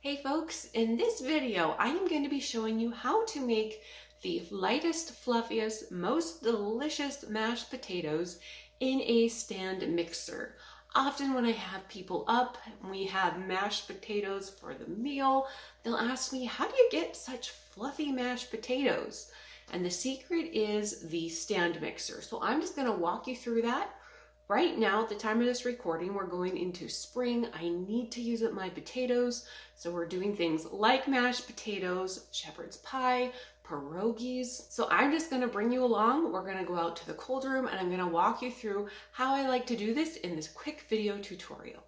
Hey folks, in this video I am going to be showing you how to make the lightest, fluffiest, most delicious mashed potatoes in a stand mixer. Often when I have people up and we have mashed potatoes for the meal, they'll ask me, how do you get such fluffy mashed potatoes? And the secret is the stand mixer. So I'm just going to walk you through that. Right now, at the time of this recording, we're going into spring. I need to use up my potatoes. So we're doing things like mashed potatoes, shepherd's pie, pierogies. So I'm just gonna bring you along. We're gonna go out to the cold room and I'm gonna walk you through how I like to do this in this quick video tutorial.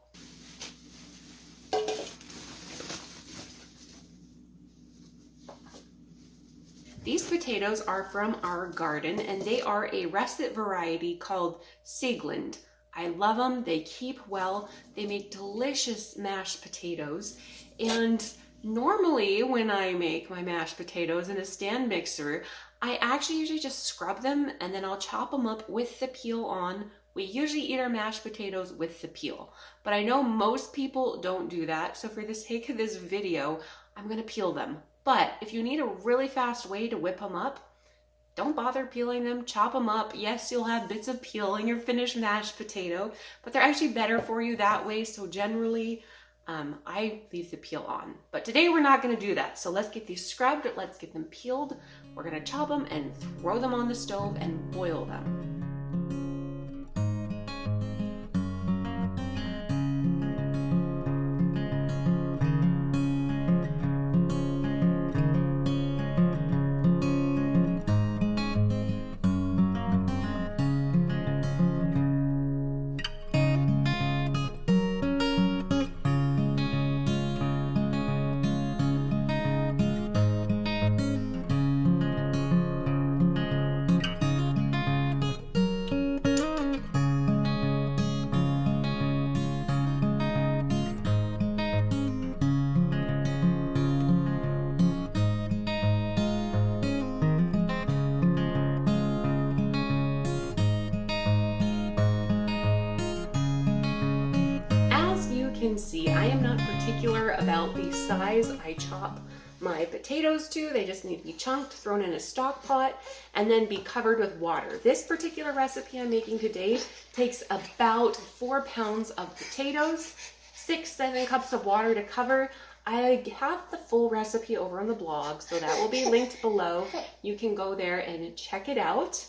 These potatoes are from our garden and they are a russet variety called Siegland. I love them, they keep well, they make delicious mashed potatoes. And normally when I make my mashed potatoes in a stand mixer, I actually usually just scrub them and then I'll chop them up with the peel on. We usually eat our mashed potatoes with the peel, but I know most people don't do that. So for the sake of this video, I'm gonna peel them. But if you need a really fast way to whip them up, don't bother peeling them, chop them up. Yes, you'll have bits of peel in your finished mashed potato, but they're actually better for you that way. So generally, I leave the peel on. But today we're not gonna do that. So let's get these scrubbed, let's get them peeled. We're gonna chop them and throw them on the stove and boil them. Can see I am not particular about the size I chop my potatoes to. They just need to be chunked, thrown in a stock pot, and then be covered with water. This particular recipe I'm making today takes about 4 pounds of potatoes, 6-7 cups of water to cover. I have the full recipe over on the blog, so that will be linked below. You can go there and check it out.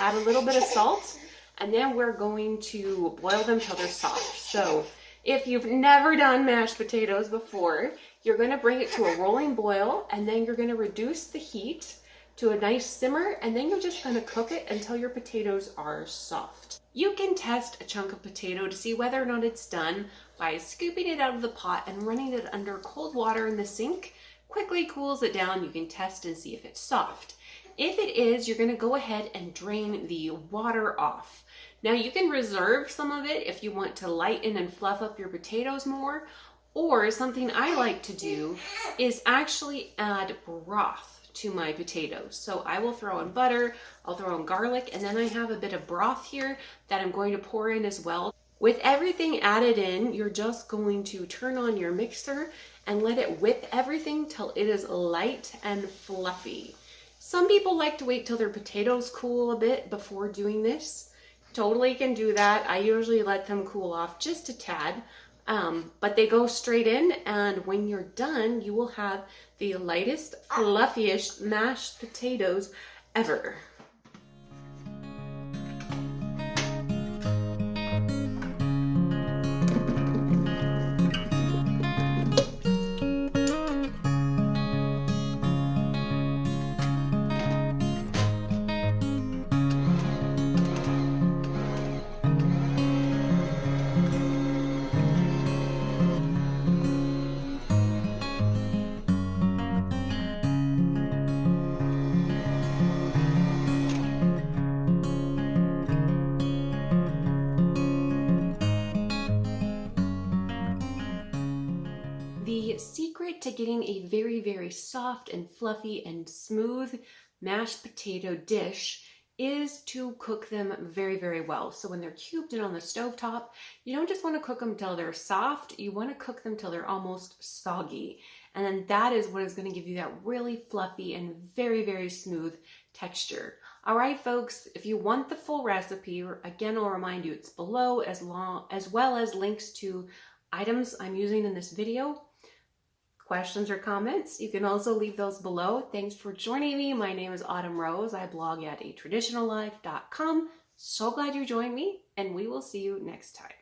Add a little bit of salt, and then we're going to boil them till they're soft. So if you've never done mashed potatoes before, you're going to bring it to a rolling boil and then you're going to reduce the heat to a nice simmer and then you're just going to cook it until your potatoes are soft. You can test a chunk of potato to see whether or not it's done by scooping it out of the pot and running it under cold water in the sink. Quickly cools it down. You can test and see if it's soft. If it is, you're going to go ahead and drain the water off. Now you can reserve some of it if you want to lighten and fluff up your potatoes more, or something I like to do is actually add broth to my potatoes. So I will throw in butter, I'll throw in garlic, and then I have a bit of broth here that I'm going to pour in as well. With everything added in, you're just going to turn on your mixer and let it whip everything till it is light and fluffy. Some people like to wait till their potatoes cool a bit before doing this. Totally can do that. I usually let them cool off just a tad, but they go straight in, and when you're done, you will have the lightest, fluffiest mashed potatoes ever. The secret to getting a very, very soft and fluffy and smooth mashed potato dish is to cook them very, very well. So when they're cubed and on the stovetop, you don't just want to cook them till they're soft, you want to cook them till they're almost soggy. And then that is what is going to give you that really fluffy and very, very smooth texture. All right, folks, if you want the full recipe, again, I'll remind you it's below, as well as links to items I'm using in this video. Questions or comments, you can also leave those below. Thanks for joining me. My name is Autumn Rose. I blog at atraditionallife.com. So glad you joined me, and we will see you next time.